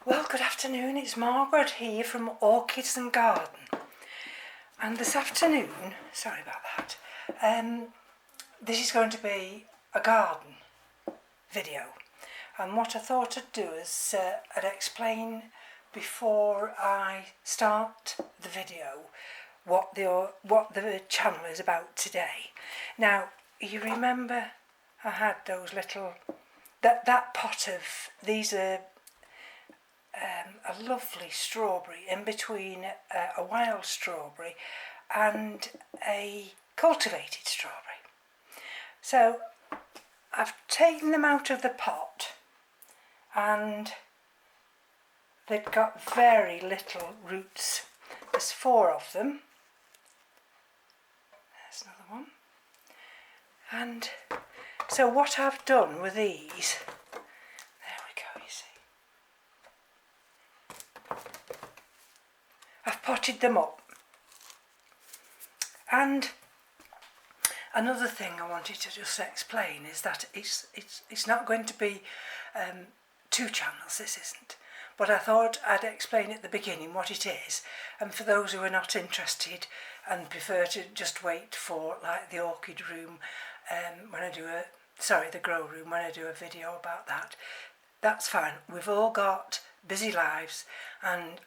Well, good afternoon, it's Margaret here from Orchids and Garden. And this afternoon, sorry about that, this is going to be a garden video. And what I thought I'd do is I'd explain before I start the video what the channel is about today. Now, you remember I had those little, that pot of, these are a lovely strawberry in between a wild strawberry and a cultivated strawberry. So I've taken them out of the pot and they've got very little roots. There's 4 of them. There's another one. And so what I've done with these, there we go, you see. I've potted them up. And another thing I wanted to just explain is that it's not going to be 2 channels, this isn't. But I thought I'd explain at the beginning what it is, and for those who are not interested and prefer to just wait for like the orchid room when I do the grow room when I do a video about that, that's fine. We've all got busy lives and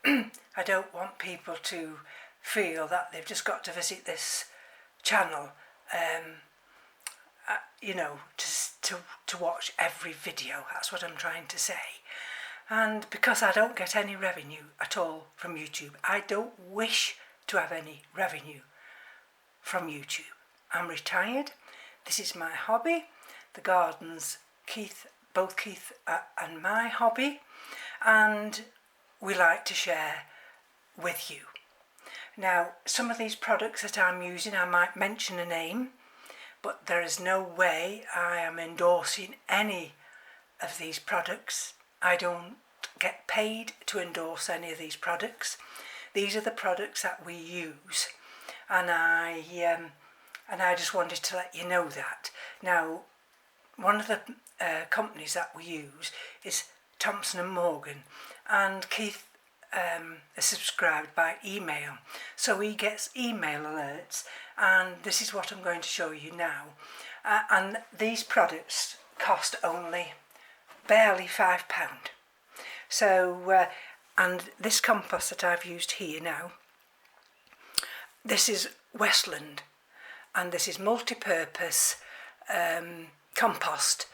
I don't want people to feel that they've just got to visit this channel you know, to watch every video. That's what I'm trying to say. And because I don't get any revenue at all from YouTube, I don't wish to have any revenue from YouTube. I'm retired. This is my hobby. The garden's both Keith and my hobby, and we like to share with you. Now, some of these products that I'm using, I might mention a name, but there is no way I am endorsing any of these products. I don't get paid to endorse any of these products. These are the products that we use, and I just wanted to let you know that. Now, one of the companies that we use is Thompson & Morgan, and Keith is subscribed by email, so he gets email alerts, and this is what I'm going to show you now. And these products cost only barely £5. So and this compost that I've used here now, this is Westland, and this is multi-purpose compost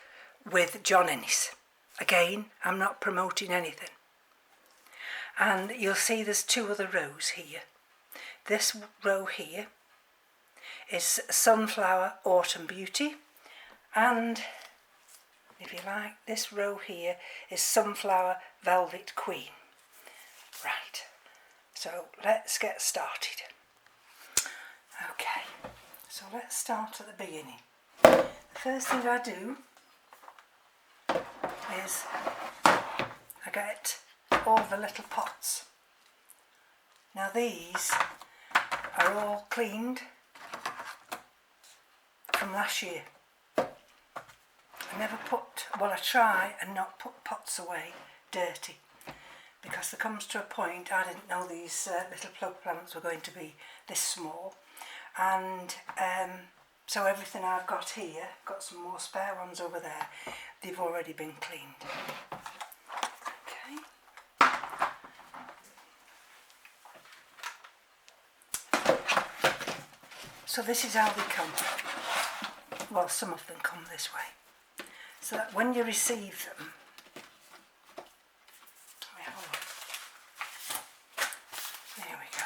with John Ennis. Again, I'm not promoting anything. And you'll see there's 2 other rows here. This row here is Sunflower Autumn Beauty, and if you like, this row here is Sunflower Velvet Queen. Right, so let's get started. Okay, so let's start at the beginning. The first thing I do is I get all the little pots. Now these are all cleaned from last year. I never I try and not put pots away dirty, because there comes to a point, I didn't know these little plug plants were going to be this small, and so everything I've got here, got some more spare ones over there, they've already been cleaned. So this is how they come. Well, some of them come this way. So that when you receive them, there we go.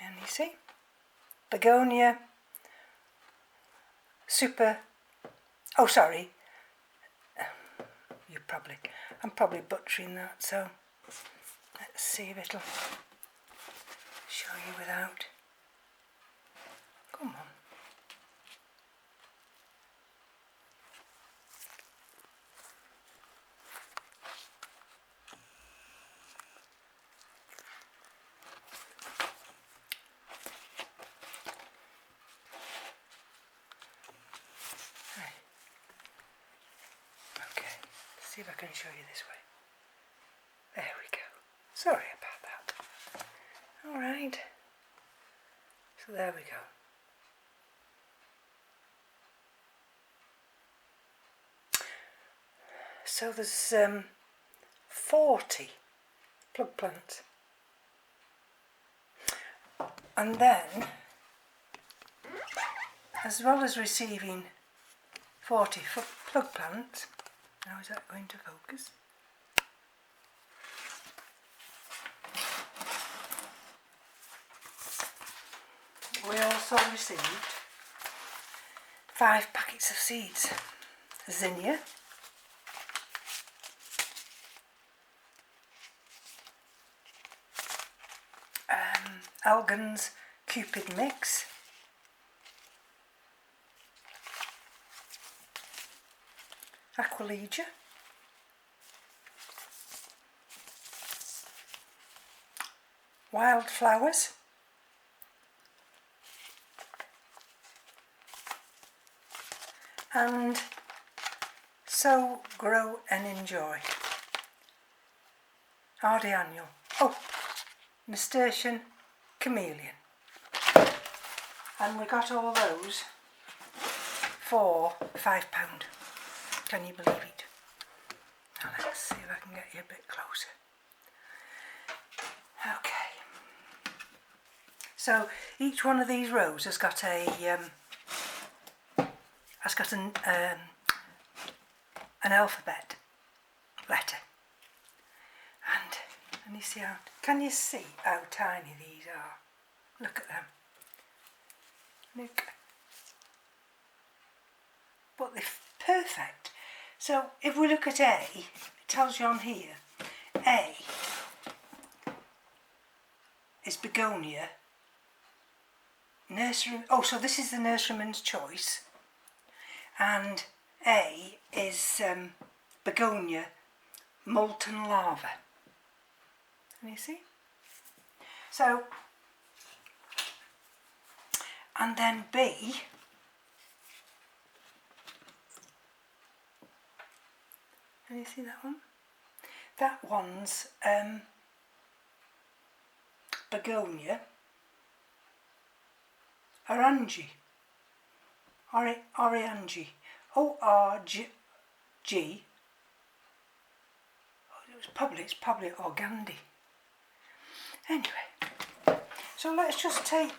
And you see, begonia, I'm probably butchering that, so let's see if it'll show you without. Come on. Okay. see if I can show you this way. There we go. Sorry about that. Alright. So there we go. So there's 40 plug plants. And then, as well as receiving 40 plug plants, now is that going to focus? We also received 5 packets of seeds. Zinnia, Algan's Cupid Mix, Aquilegia, Wildflowers, and Sow, Grow and Enjoy. Hardy Annual. Oh, Nasturtium Chameleon. And we got all those for £5. Can you believe it? Now let's see if I can get you a bit closer. Okay. So each one of these rows has got an alphabet letter. And you see can you see how tiny these are? Look at them. Look. But they're perfect. So if we look at A, it tells you on here, A is begonia, nursery. Oh, so this is the nurseryman's choice, and A is begonia molten lava. Can you see? So, and then B can you see that one? That one's begonia orange, orange, O-R-G. It's probably organdy. Anyway, so let's just take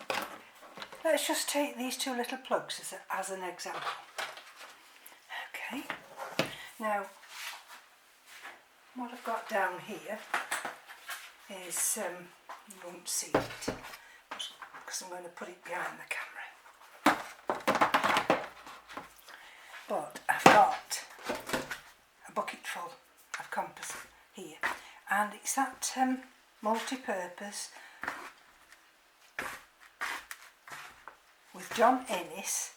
these 2 little plugs as an example. Okay. Now, what I've got down here is you won't see it because I'm going to put it behind the camera. But I've got a bucket full of compost here, and it's that multi-purpose with John Innes,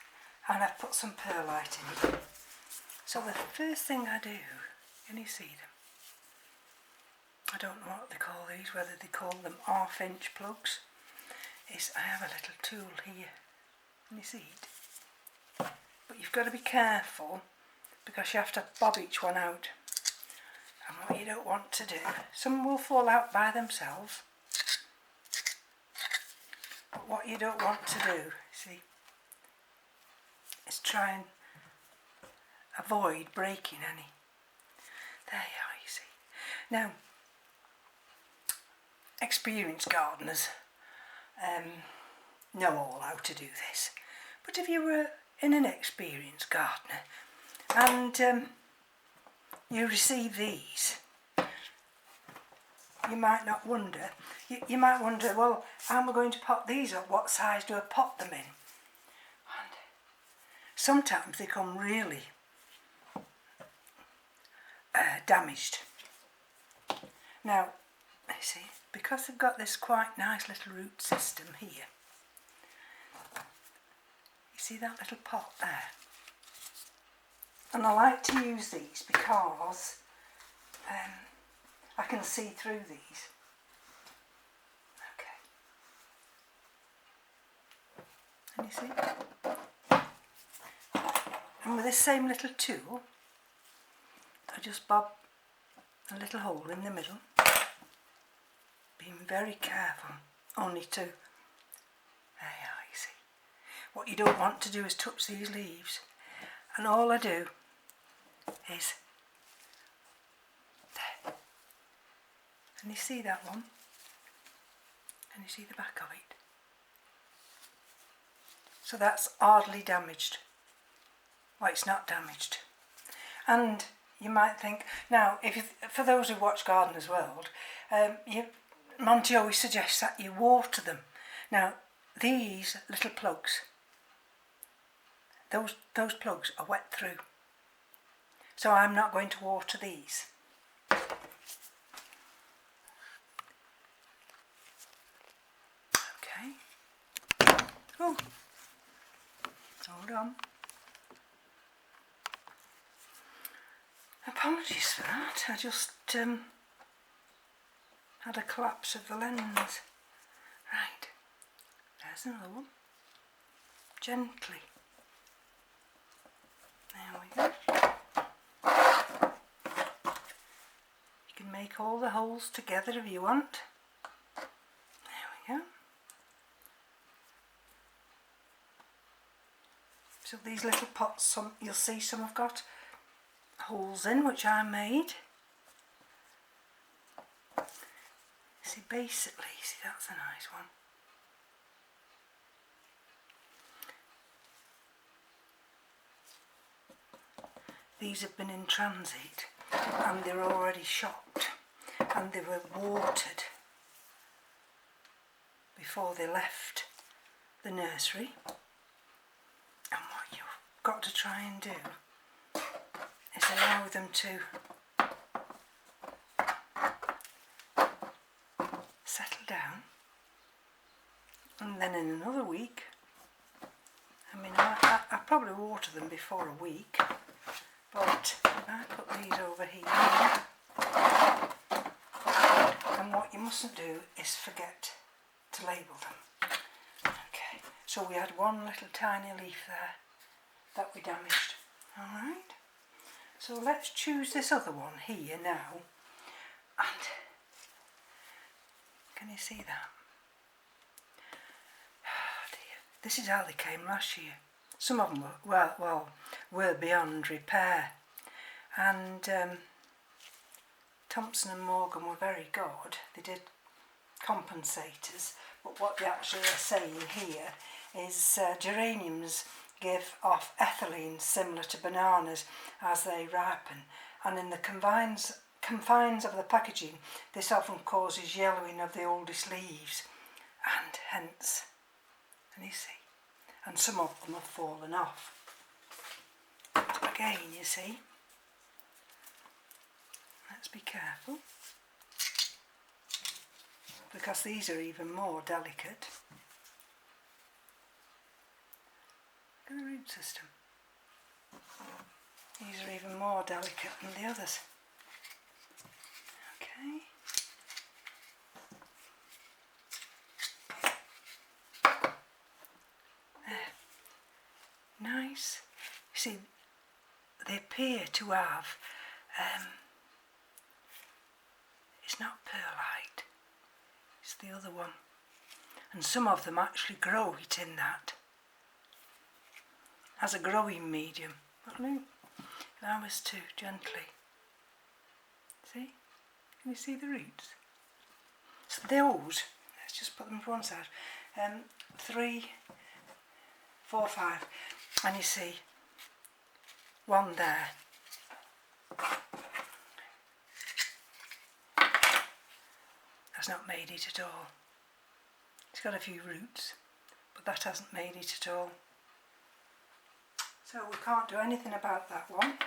and I've put some perlite in it. So the first thing I do, can you see them? I don't know what they call these, whether they call them half-inch plugs, is I have a little tool here. Can you see it? But you've got to be careful because you have to bob each one out. And what you don't want to do, some will fall out by themselves, but what you don't want to do, see, is try and avoid breaking any. There you are, you see. Now, experienced gardeners know all how to do this, but if you were an inexperienced gardener and you receive these, you might not wonder, you might wonder, well, how am I going to pot these up? What size do I pot them in? And sometimes they come really damaged. Now, you see, because they've got this quite nice little root system here, you see that little pot there? And I like to use these because I can see through these. Okay. And you see? And with this same little tool, I just bob a little hole in the middle, being very careful only to, there you are, you see. What you don't want to do is touch these leaves, and all I do is there. And you see that one? And you see the back of it? So that's hardly damaged. Well, it's not damaged. And you might think, now, for those who watch Gardener's World, Monty always suggests that you water them. Now, these little plugs, those plugs are wet through. So I'm not going to water these. Okay. Oh, hold on. Apologies for that, I just had a collapse of the lens. Right, there's another one. Gently. There we go. You can make all the holes together if you want. There we go. So these little pots, you'll see some have got holes in, which I made. See, basically, see, that's a nice one. These have been in transit and they're already shocked, and they were watered before they left the nursery. And what you've got to try and do is allow them to settle down, and then in another week, I mean, I probably water them before a week, but I put these over here, and what you mustn't do is forget to label them. Okay, so we had one little tiny leaf there that we damaged. Alright, so let's choose this other one here now, and can you see that? Oh dear. This is how they came last year. Some of them were beyond repair, and Thompson and Morgan were very good. They did compensators, but what they actually are saying here is geraniums give off ethylene similar to bananas as they ripen, and in the confines of the packaging this often causes yellowing of the oldest leaves, and hence, and you see, and some of them have fallen off. Again, you see, let's be careful, because these are even more delicate. Look at the root system. These are even more delicate than the others. Okay. There. Nice. You see, they appear to have, it's not perlite, it's the other one. And some of them actually grow it in that, as a growing medium. But look, if I was to gently, see? Can you see the roots? So those, let's just put them to one side. 3, 4, 5, and you see one there. That's not made it at all. It's got a few roots, but that hasn't made it at all. So we can't do anything about that one.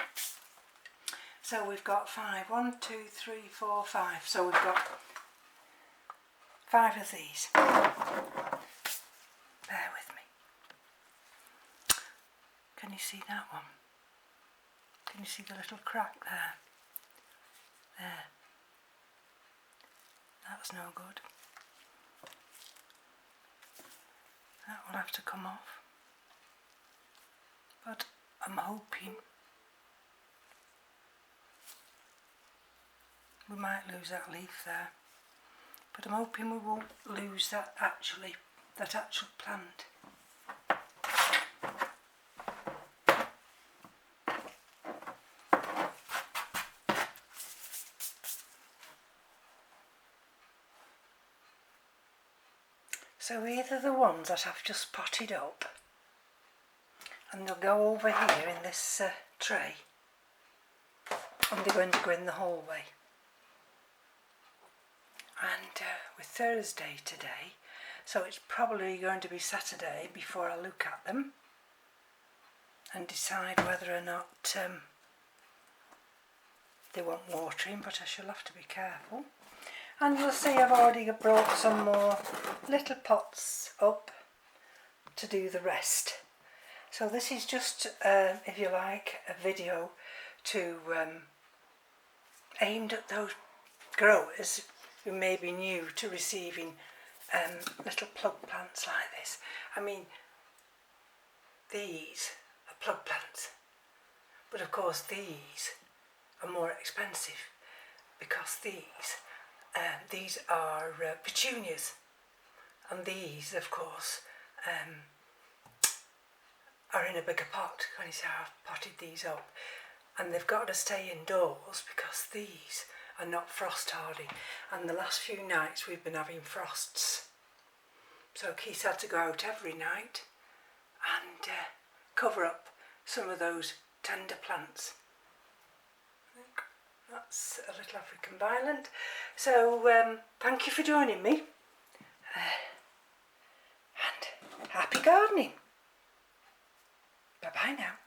So we've got 5. 1, 2, 3, 4, 5. So we've got 5 of these. Bear with me. Can you see that one? Can you see the little crack there? There. That's no good. That will have to come off. But I'm hoping we might lose that leaf there, but I'm hoping we won't lose that actual plant. So either the ones that I've just potted up, and they'll go over here in this tray, and they're going to go in the hallway. And with Thursday today, so it's probably going to be Saturday before I look at them and decide whether or not they want watering, but I shall have to be careful. And you'll see I've already brought some more little pots up to do the rest. So this is just, if you like, a video to aimed at those growers who may be new to receiving little plug plants like this. I mean, these are plug plants, but of course these are more expensive because these are petunias, and these of course are in a bigger pot. When you see how I've potted these up, and they've got to stay indoors because these are not frost hardy, and the last few nights we've been having frosts, so Keith had to go out every night and cover up some of those tender plants. That's a little African violet. So thank you for joining me, and happy gardening. Bye bye now.